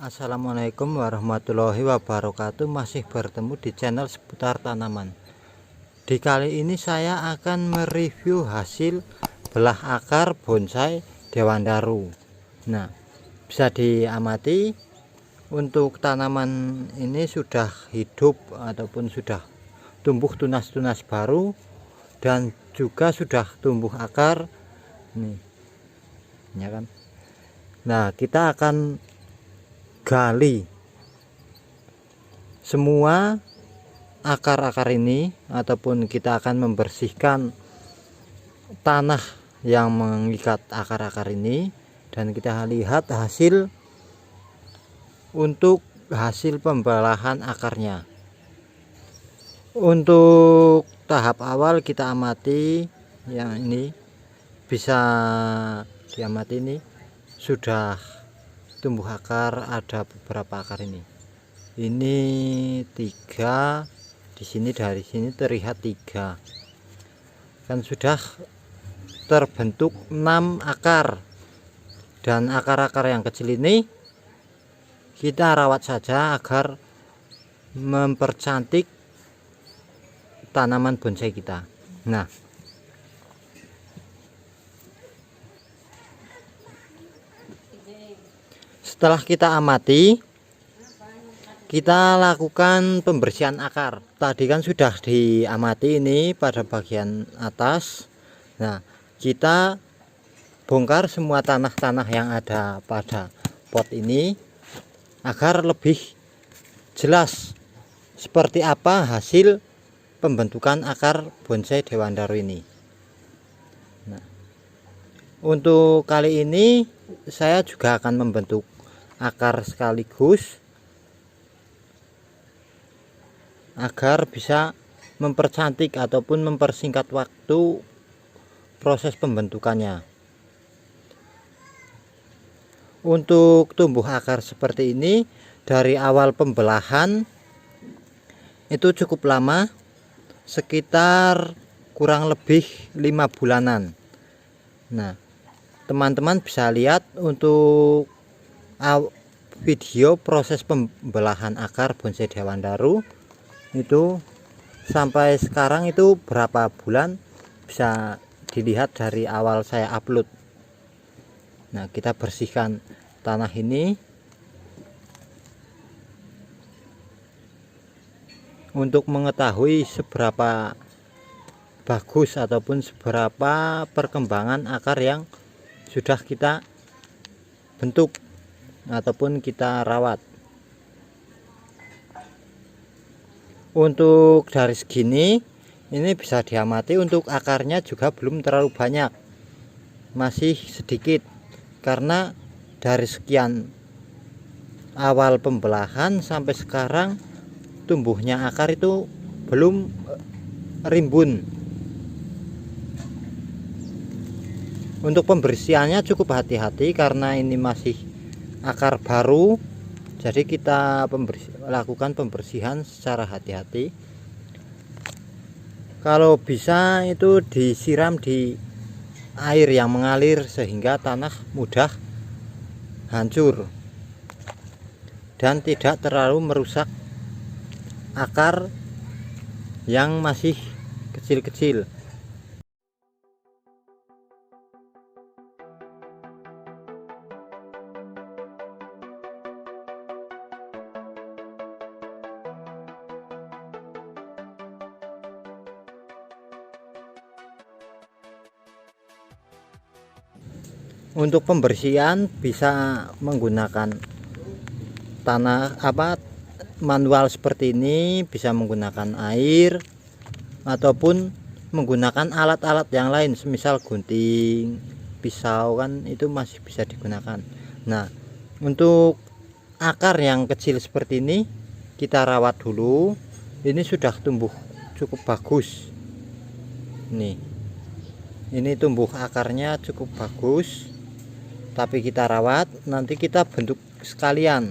Assalamualaikum warahmatullahi wabarakatuh. Masih bertemu di channel seputar tanaman. Di kali ini saya akan mereview hasil belah akar bonsai dewandaru. Nah, bisa diamati untuk tanaman ini sudah hidup ataupun sudah tumbuh tunas-tunas baru dan juga sudah tumbuh akar nih ya kan. Nah, kita akan gali semua akar-akar ini ataupun kita akan membersihkan tanah yang mengikat akar-akar ini dan kita lihat hasil pembelahan akarnya. Untuk tahap awal kita amati yang ini, bisa diamati ini sudah tumbuh akar, ada beberapa akar ini 3 di sini, dari sini terlihat 3 kan sudah terbentuk 6 akar, dan akar-akar yang kecil ini kita rawat saja agar mempercantik tanaman bonsai kita. Nah, setelah kita amati, kita lakukan pembersihan akar. Tadi kan sudah diamati ini pada bagian atas. Nah, kita bongkar semua tanah-tanah yang ada pada pot ini agar lebih jelas seperti apa hasil pembentukan akar bonsai dewandaru ini. Nah, untuk kali ini saya juga akan membentuk akar sekaligus agar bisa mempercantik ataupun mempersingkat waktu proses pembentukannya. Untuk tumbuh akar seperti ini dari awal pembelahan itu cukup lama, sekitar kurang lebih 5 bulanan. Nah, teman-teman bisa lihat untuk video proses pembelahan akar bonsai dewandaru itu sampai sekarang itu berapa bulan, bisa dilihat dari awal saya upload. Nah, kita bersihkan tanah ini untuk mengetahui seberapa bagus ataupun seberapa perkembangan akar yang sudah kita bentuk ataupun kita rawat. Untuk dari segini ini bisa diamati untuk akarnya juga belum terlalu banyak, masih sedikit, karena dari sekian awal pembelahan sampai sekarang tumbuhnya akar itu belum rimbun. Untuk pembersihannya cukup hati-hati karena ini masih akar baru, jadi kita lakukan pembersihan secara hati-hati. Kalau bisa itu disiram di air yang mengalir sehingga tanah mudah hancur dan tidak terlalu merusak akar yang masih kecil-kecil. Untuk pembersihan bisa menggunakan manual seperti ini, bisa menggunakan air ataupun menggunakan alat-alat yang lain, semisal gunting, pisau, kan itu masih bisa digunakan. Nah, untuk akar yang kecil seperti ini kita rawat dulu. Ini sudah tumbuh cukup bagus. Ini tumbuh akarnya cukup bagus, tapi kita rawat, nanti kita bentuk sekalian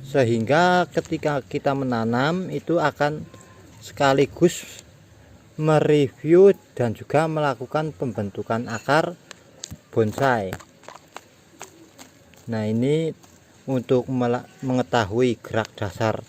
sehingga ketika kita menanam itu akan sekaligus mereview dan juga melakukan pembentukan akar bonsai. Nah, ini untuk mengetahui gerak dasar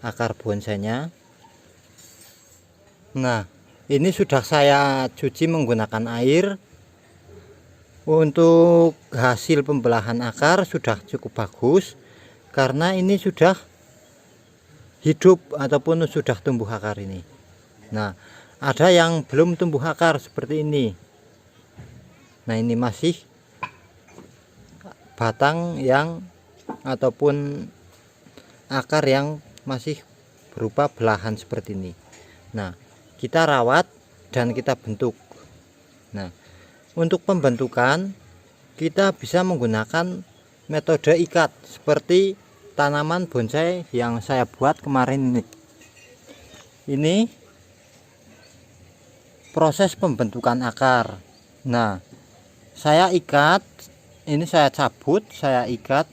akar bonsainya. Nah, ini sudah saya cuci menggunakan air. Untuk hasil pembelahan akar sudah cukup bagus karena ini sudah hidup ataupun sudah tumbuh akar ini. Nah, ada yang belum tumbuh akar seperti ini. Nah, ini masih batang yang ataupun akar yang masih berupa belahan seperti ini. Nah, kita rawat dan kita bentuk. Nah, untuk pembentukan kita bisa menggunakan metode ikat seperti tanaman bonsai yang saya buat kemarin ini. Ini proses pembentukan akar. Nah, saya ikat, ini saya cabut, saya ikat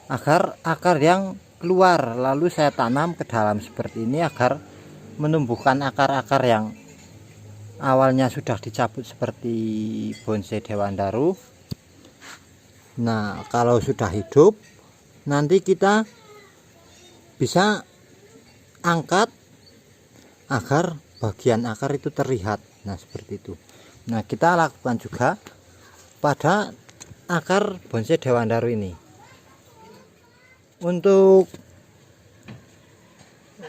agar akar yang keluar lalu saya tanam ke dalam seperti ini agar menumbuhkan akar-akar yang awalnya sudah dicabut seperti bonsai dewandaru. Nah, kalau sudah hidup nanti kita bisa angkat agar bagian akar itu terlihat. Nah, seperti itu. Nah, kita lakukan juga pada akar bonsai dewandaru ini. Untuk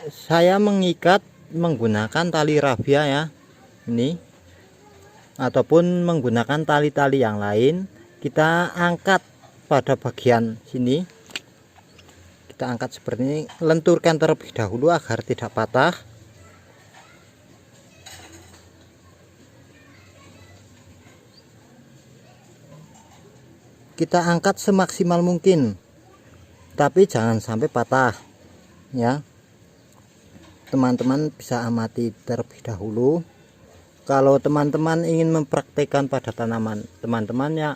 saya mengikat menggunakan tali rabia ya, ini ataupun menggunakan tali-tali yang lain. Kita angkat pada bagian sini, kita angkat seperti ini, lenturkan terlebih dahulu agar tidak patah. Kita angkat semaksimal mungkin, tapi jangan sampai patah ya. Teman-teman bisa amati terlebih dahulu. Kalau teman-teman ingin mempraktekkan pada tanaman teman-teman ya,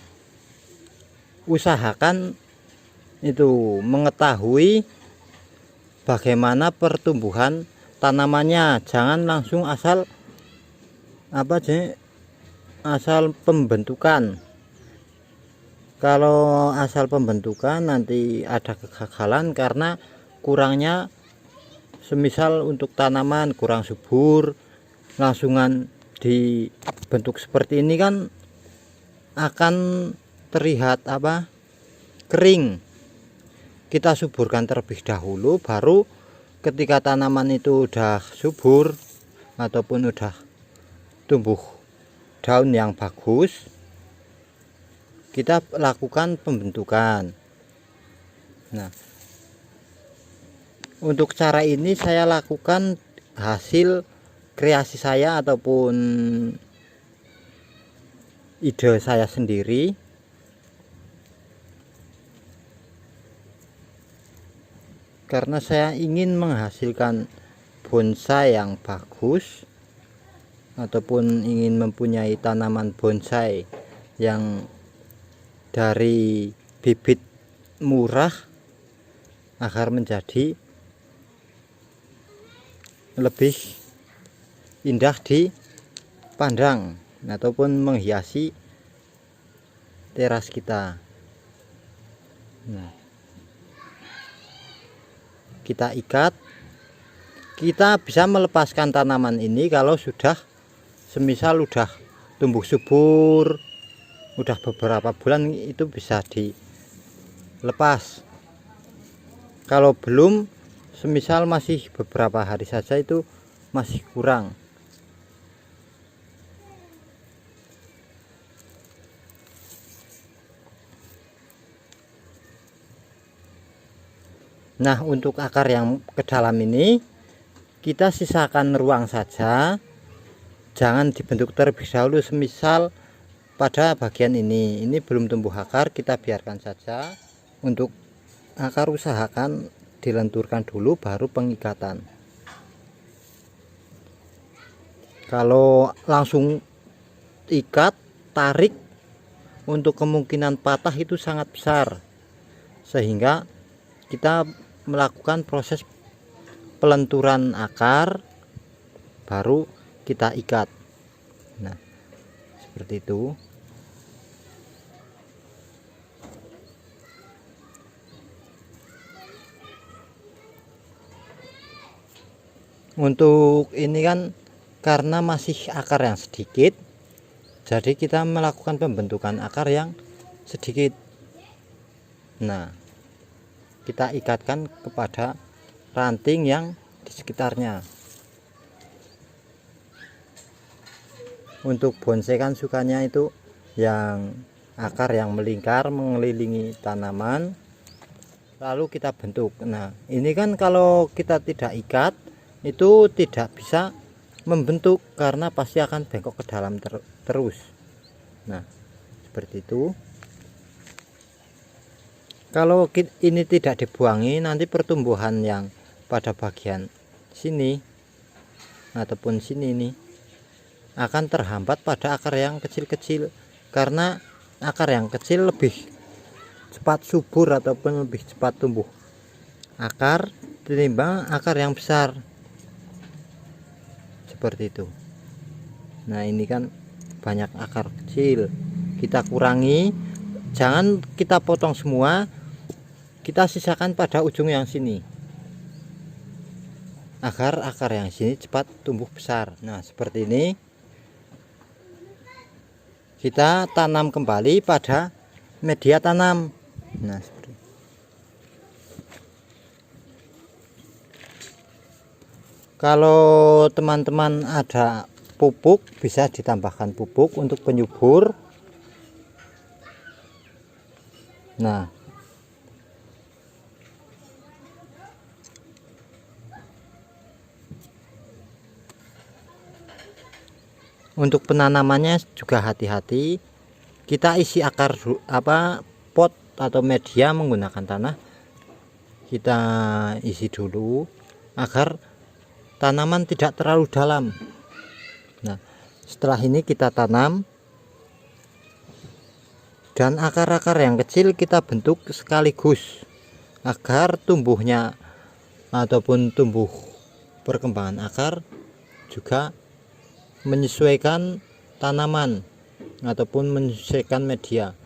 usahakan itu mengetahui bagaimana pertumbuhan tanamannya. Jangan langsung asal asal pembentukan. Kalau asal pembentukan nanti ada kegagalan karena kurangnya, semisal untuk tanaman kurang subur, langsungan dibentuk seperti ini kan akan terlihat kering. Kita suburkan terlebih dahulu, baru ketika tanaman itu udah subur ataupun udah tumbuh daun yang bagus, kita lakukan pembentukan. Nah, untuk cara ini saya lakukan hasil kreasi saya ataupun ide saya sendiri. Karena saya ingin menghasilkan bonsai yang bagus ataupun ingin mempunyai tanaman bonsai yang dari bibit murah agar menjadi lebih indah dipandang ataupun menghiasi teras kita. Nah, kita ikat. Kita bisa melepaskan tanaman ini kalau sudah semisal udah tumbuh subur, udah beberapa bulan, itu bisa dilepas. Kalau belum, semisal masih beberapa hari saja, itu masih kurang. Nah, untuk akar yang ke dalam ini kita sisakan ruang saja, jangan dibentuk terlebih dahulu. Semisal pada bagian ini belum tumbuh akar, kita biarkan saja. Untuk akar usahakan dilenturkan dulu baru pengikatan. Kalau langsung ikat, tarik, untuk kemungkinan patah itu sangat besar, sehingga kita melakukan proses pelenturan akar baru kita ikat. Nah, seperti itu. Untuk ini kan karena masih akar yang sedikit, jadi kita melakukan pembentukan akar yang sedikit. Nah, kita ikatkan kepada ranting yang di sekitarnya. Untuk bonsai kan sukanya itu yang akar yang melingkar mengelilingi tanaman, lalu kita bentuk. Nah, ini kan kalau kita tidak ikat itu tidak bisa membentuk karena pasti akan bengkok ke dalam terus. Nah, seperti itu. Kalau ini tidak dibuangi, nanti pertumbuhan yang pada bagian sini ataupun sini nih akan terhambat pada akar yang kecil-kecil, karena akar yang kecil lebih cepat subur ataupun lebih cepat tumbuh akar ketimbang akar yang besar. Seperti itu. Nah, ini kan banyak akar kecil, kita kurangi, jangan kita potong semua, kita sisakan pada ujung yang sini agar akar yang sini cepat tumbuh besar. Nah, seperti ini kita tanam kembali pada media tanam. Nah, seperti ini. Kalau teman-teman ada pupuk, bisa ditambahkan pupuk untuk penyubur. Nah, untuk penanamannya juga hati-hati, kita isi akar pot atau media menggunakan tanah, kita isi dulu agar tanaman tidak terlalu dalam. Nah, setelah ini kita tanam, dan akar-akar yang kecil kita bentuk sekaligus agar tumbuhnya ataupun tumbuh perkembangan akar juga menyesuaikan tanaman ataupun menyesuaikan media.